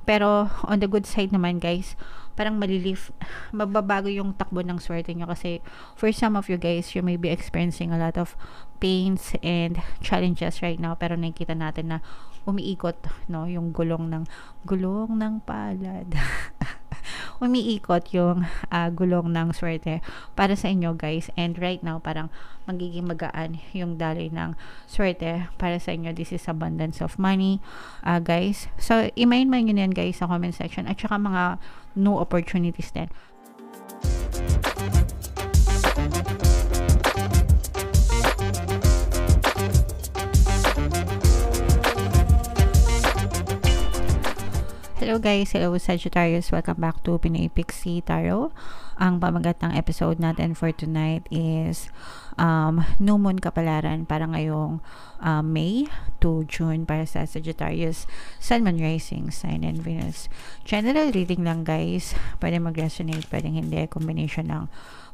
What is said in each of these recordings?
Pero on the good side naman guys, parang mababago yung takbo ng swerte nyo kasi for some of you guys, you may be experiencing a lot of pains and challenges right now, pero nakikita natin na umiikot, no, yung gulong ng palad. Umiikot yung gulong ng swerte para sa inyo guys, and right now parang magiging magaan yung daloy ng swerte para sa inyo. This is abundance of money guys. So i-mind nyo yan guys sa comment section, at saka mga new opportunities din. Hello guys, hello Sagittarius, welcome back to Pinay Pixie Tarot. Ang pamagat ng episode natin for tonight is New Moon Kapalaran para ngayong May to June para sa Sagittarius, Sun, Moon, Rising, Sign, and Venus. General reading lang guys, pwede mag-resonate, pwedeng hindi, combination ng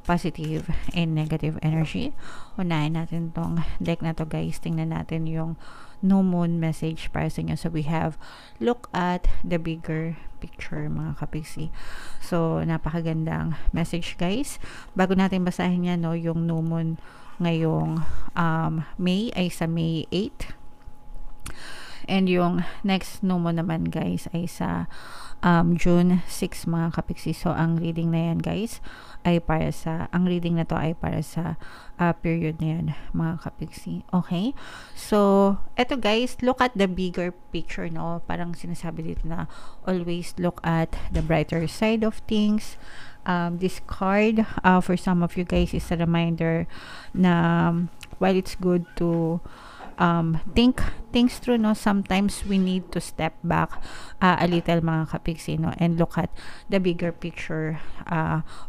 positive and negative energy. Unahin natin tong deck na to guys, tingnan natin yung New Moon message para sa inyo. So we have, look at the bigger picture mga kapiksi. So napakagandang message guys. Bago natin basahin yan, no, yung New Moon ngayong May ay sa May 8, and yung next New Moon naman guys ay sa June 6 mga kapiksi. So ang reading na yan guys ay para sa, ang reading na to ay para sa period na yan mga kapiksi. Okay, so eto guys, look at the bigger picture, no, parang sinasabi dito na always look at the brighter side of things. This card for some of you guys is a reminder na while it's good to think things through, no, sometimes we need to step back a little mga kapiksi, no, and look at the bigger picture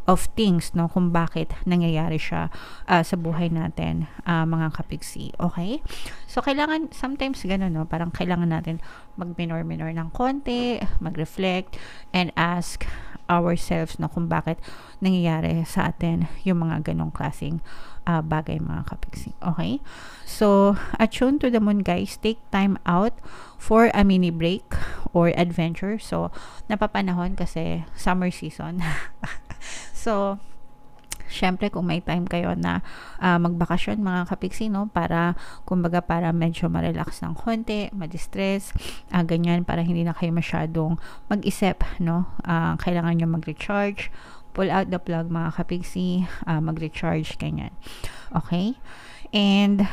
of things, no, kung bakit nangyayari siya sa buhay natin mga kapiksi. Okay, so kailangan sometimes ganun, no, parang kailangan natin mag-minor ng konti, mag-reflect and ask ourselves, no, kung bakit nangyayari sa atin yung mga ganong klaseng bagay mga kapiksi. Okay, so attune to the moon guys, take time out for a mini break or adventure. So napapanahon kasi summer season. So syempre kung may time kayo na magbakasyon mga kapiksi, no, para kumbaga para medyo ma-relax ng konti, ma-distress, ganyan, para hindi na kayo masyadong mag-isip, no, kailangan nyo mag-recharge, pull out the plug mga kapiksi, mag-recharge, ganyan. Okay, and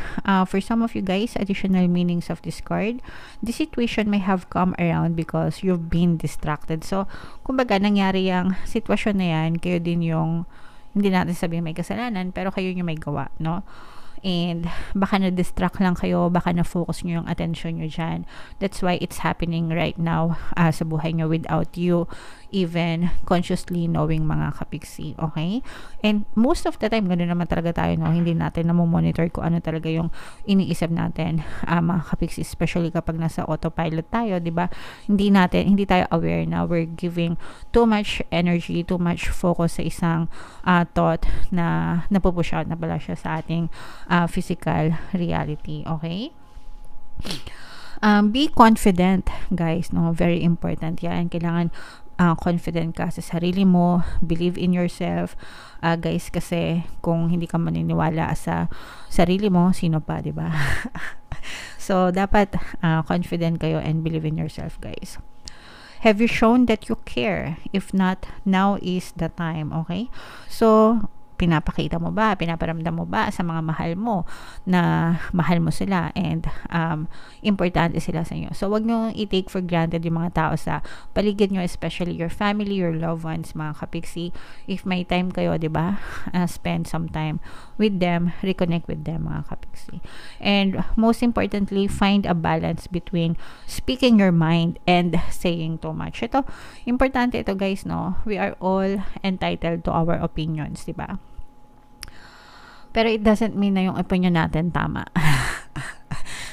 for some of you guys, additional meanings of this card, the situation may have come around because you've been distracted. So kumbaga nangyari yung sitwasyon na yan, kayo din yung, hindi natin sabihin may kasalanan, pero kayo yung may gawa, no? And baka na-distract lang kayo, baka na-focus nyo yung attention nyo dyan. That's why it's happening right now sa buhay nyo without you even consciously knowing mga kapiksi. Okay, and most of the time ganoon naman talaga tayo, no, hindi natin monitor kung ano talaga yung iniisip natin mga kapiksi, especially kapag nasa autopilot tayo, di ba? Hindi tayo aware na we're giving too much energy, too much focus sa isang thought na napupush out na pala siya sa ating physical reality. Okay, be confident guys, no, very important yan. Kailangan confident ka sa sarili mo, believe in yourself guys, kasi kung hindi ka maniniwala sa sarili mo, sino pa, di ba? So dapat confident kayo and believe in yourself guys. Have you shown that you care? If not, now is the time. Okay, so pinapakita mo ba, pinaparamdam mo ba sa mga mahal mo na mahal mo sila and importante sila sa inyo. So wag nyo i-take for granted yung mga tao sa paligid nyo, especially your family, your loved ones mga kapiksi. If may time kayo, di ba, spend some time with them, reconnect with them mga kapiksi. And most importantly, find a balance between speaking your mind and saying too much. Ito, importante ito guys, no, we are all entitled to our opinions, di ba? Pero it doesn't mean na yung opinion natin tama.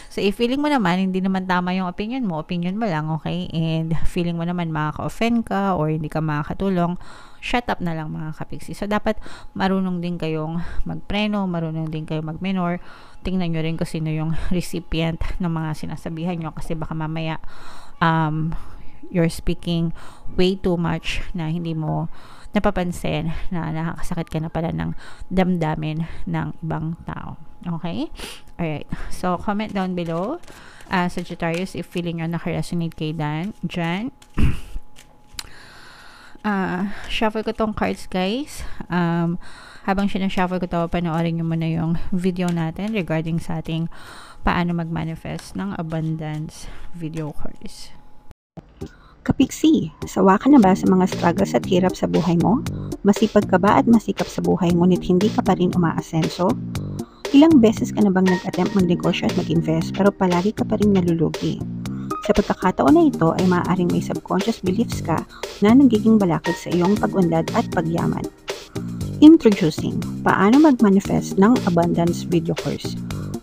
So if feeling mo naman hindi naman tama yung opinion mo lang, okay? And feeling mo naman makaka-offend ka or hindi ka makakatulong, shut up na lang mga kapiksi. So dapat marunong din kayong magpreno, marunong din kayong mag-minor. Tingnan nyo rin kung sino yung recipient ng mga sinasabihan nyo, kasi baka mamaya you're speaking way too much na hindi mo napapansin na nakakasakit ka na pala ng damdamin ng ibang tao. Okay? Alright. So, comment down below, Sagittarius, if feeling nyo nakaresonate kayo dyan. Shuffle ko tong cards, guys. Habang sinashuffle ko to, panoorin nyo muna yung video natin regarding sa ating paano mag-manifest ng abundance video cards. Kapiksi, sawa ka na ba sa mga struggles at hirap sa buhay mo? Masipag ka ba at masikap sa buhay ngunit hindi ka pa rin umaasenso? Ilang beses ka na bang nag-attempt magnegosyo at mag-invest pero palagi ka pa rin nalulugi? Sa pagkakataon na ito ay maaaring may subconscious beliefs ka na nagiging balakid sa iyong pag-unlad at pagyaman. Introducing, paano mag-manifest ng abundance video course.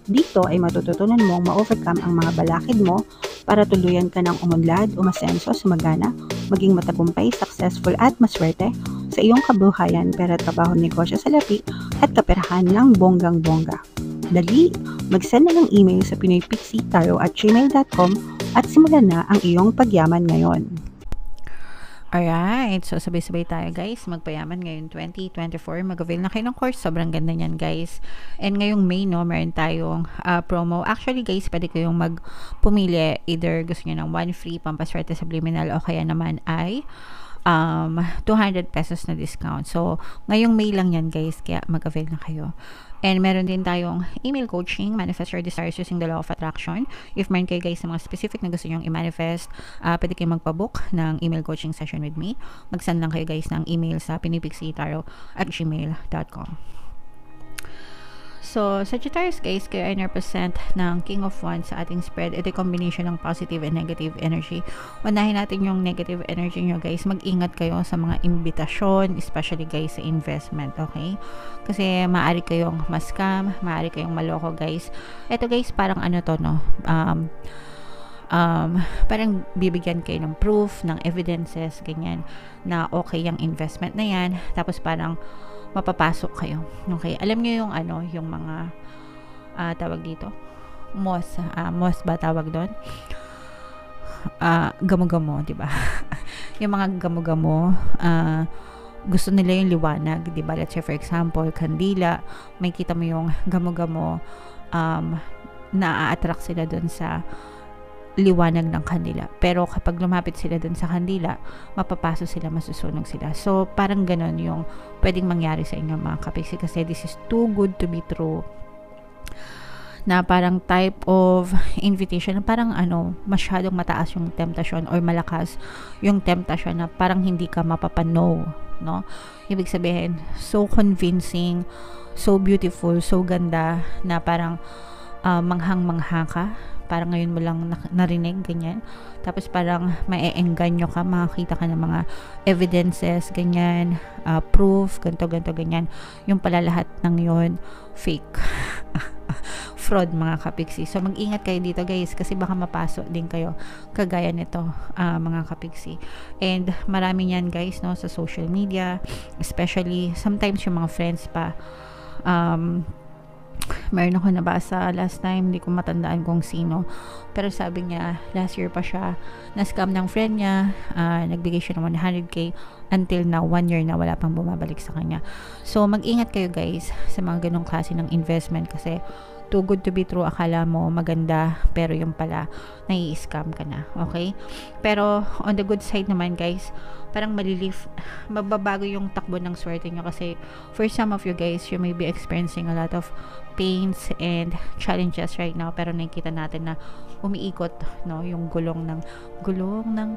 Dito ay matututunan mong ma-overcome ang mga balakid mo para tuluyan ka ng umunlad, umasenso, sumagana, maging matagumpay, successful at maswerte sa iyong kabuhayan, pera, trabaho, negosyo, salapi at kaperahan ng bonggang-bongga. Dali, mag-send na ng email sa pinoypixietaro@gmail.com at simulan na ang iyong pagyaman ngayon. Alright, so sabay-sabay tayo, guys, magpayaman ngayon 2024, mag-avail na kayo ng course, sobrang ganda niyan, guys. And ngayong May, no, meron tayong promo. Actually, guys, pwede kayong magpumili, either gusto niyo ng 1 free pampaswerte subliminal o kaya naman ay 200 pesos na discount. So, ngayong May lang yan, guys, kaya mag-avail na kayo. And meron din tayong email coaching, manifest your desires using the law of attraction. If meron kayo, guys, sa mga specific na gusto nyong i-manifest, pwede kayo magpabook ng email coaching session with me. Mag-send lang kayo, guys, ng email sa pinoypixietaro@gmail.com. So, Sagittarius, guys, kayo ay represent ng King of Wands sa ating spread. Ito yung combination ng positive and negative energy. Unahin natin yung negative energy nyo, guys. Mag-ingat kayo sa mga imbitasyon, especially, guys, sa investment, okay? Kasi maaari kayong ma-scam, maaari kayong maloko, guys. Ito, guys, parang ano to, no? Parang bibigyan kayo ng proof, ng evidences, ganyan, na okay yung investment na yan. Tapos parang mapapasok kayo. Okay? Alam niyo yung ano, yung mga tawag dito, moss ba tawag doon? Gamo-gamo, 'di ba? Yung mga gamo-gamo, gusto nila yung liwanag, 'di ba? Let's say for example, kandila, may kita mo yung gamo-gamo, na-attract sila doon sa liwanag ng kandila. Pero kapag lumapit sila dun sa kandila, mapapaso sila, masusunog sila. So, parang ganon yung pwedeng mangyari sa inyo, mga kapiksi, kasi this is too good to be true. Na parang type of invitation, parang ano, masyadong mataas yung temptation or malakas yung temptation na parang hindi ka mapapano, no? Ibig sabihin, so convincing, so beautiful, so ganda, na parang manghang-mangha ka. Parang ngayon mo lang narinig, ganyan. Tapos parang mae-engganyo ka, makakita ka ng mga evidences, ganyan, proof, ganto, ganyan. Yung pala lahat ng yun, fake. Fraud, mga kapiksi. So, mag-ingat kayo dito, guys, kasi baka mapasok din kayo kagaya nito, mga kapiksi. And marami yan, guys, no, sa social media, especially, sometimes yung mga friends pa, meron ako nabasa last time, hindi ko matandaan kung sino, pero sabi niya last year pa siya na-scam ng friend niya, nagbigay siya ng 100k, until now 1 year na wala pang bumabalik sa kanya. So mag-ingat kayo, guys, sa mga ganong klase ng investment, kasi too good to be true, akala mo maganda pero yung pala nai-scam ka na, okay? Pero on the good side naman, guys, parang mababago yung takbo ng swerte nyo, kasi for some of you, guys, you may be experiencing a lot of pains and challenges right now, pero nakikita natin na umiikot, no, yung gulong ng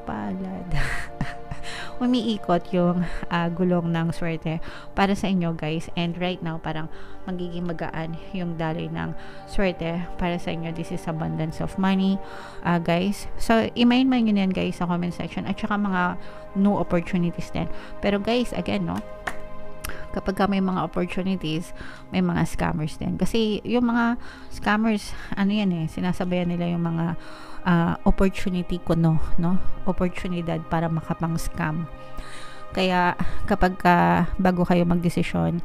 palad. Umiikot yung gulong ng swerte para sa inyo, guys, and right now parang magiging magaan yung daloy ng swerte para sa inyo. This is abundance of money, guys. So i-mind nyo yan, guys, sa comment section, at saka mga new opportunities din. Pero, guys, again, no, kapag may mga opportunities, may mga scammers din. Kasi yung mga scammers, ano yan sinasabayan nila yung mga opportunity ko, no? Oportunidad para makapang scam. Kaya kapag bago kayo magdesisyon,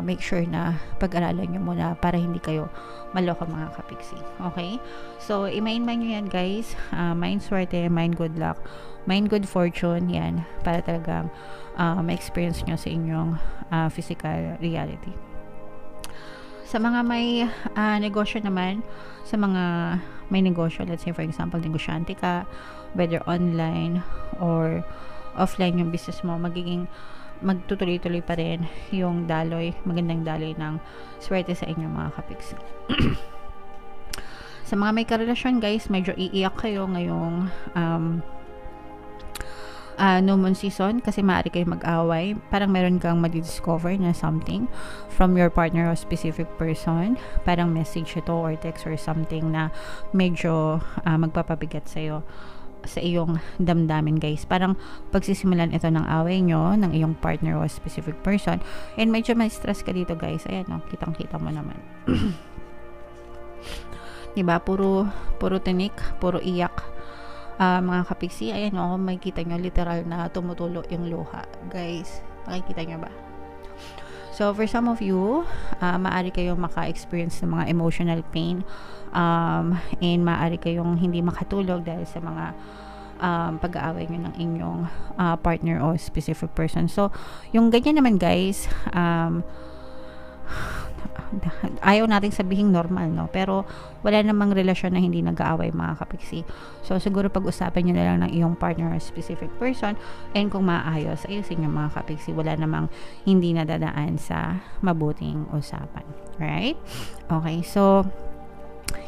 make sure na pag-aralan nyo muna para hindi kayo maloko mga kapiksi. Okay? So, i-main nyo yan guys. Mind swerte, mind good luck, mind good fortune. Yan. Para talagang ma-experience nyo sa inyong physical reality. Sa mga may negosyo naman, sa mga may negosyo, let's say for example, negosyante ka, whether online or offline yung business mo, magtutuloy-tuloy pa rin yung daloy, magandang daloy ng swerte sa inyong mga kapiksi. Sa mga may karelasyon guys, medyo iiyak kayo ngayong new moon season kasi maaari kayo mag-away. Parang meron kang madidiscover na something from your partner or specific person. Parang message ito or text or something na medyo magpapabigat sa'yo, sa iyong damdamin guys. Parang pagsisimulan ito ng away nyo ng iyong partner or specific person, and medyo may stress ka dito guys. Ayan no, kitang-kita mo naman. Diba? Puro tinik, puro iyak. Mga kapiksi, ayan o, makikita nyo literal na tumutulo yung luha guys. Makikita nyo ba? So for some of you, maaari kayong maka-experience ng mga emotional pain, and maaari kayong hindi makatulog dahil sa mga pag-aaway nyo ng inyong partner o specific person. So yung ganyan naman guys, ayaw nating sabihin normal, no? Pero wala namang relasyon na hindi nag-aaway mga kapiksi. So siguro pag-usapan nyo na lang ng iyong partner or specific person, and kung maayos, ayusin nyo mga kapiksi. Wala namang hindi nadadaan sa mabuting usapan. Right? Okay, so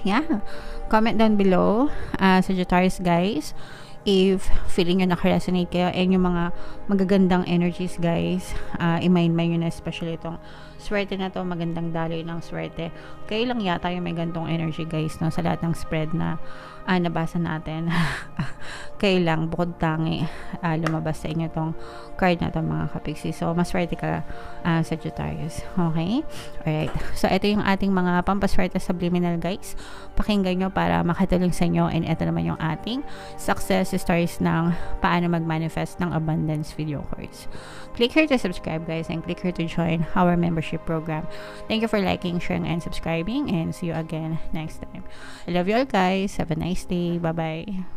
yeah, comment down below, Sagittarius guys, if feeling nyo naka-resonate kayo and yung mga magagandang energies guys, i-mind nyo na, especially itong swerte na to, magandang daloy ng swerte. Kayo lang yata yung may gantong energy guys, no, sa lahat ng spread na nabasa natin. Kayo lang, bukod tangi, lumabas sa inyo tong card na to mga kapiksi. So mas swerte ka, Sagittarius. Okay? Alright, so ito yung ating mga pampaswerte subliminal guys. Pakinggan nyo para makatulong sa inyo, and ito naman yung ating success stories ng paano mag-manifest ng abundance video cards. Click here to subscribe guys, and click here to join our membership program. Thank you for liking, sharing, and subscribing, and see you again next time. I love you all guys. Have a nice day. Bye bye.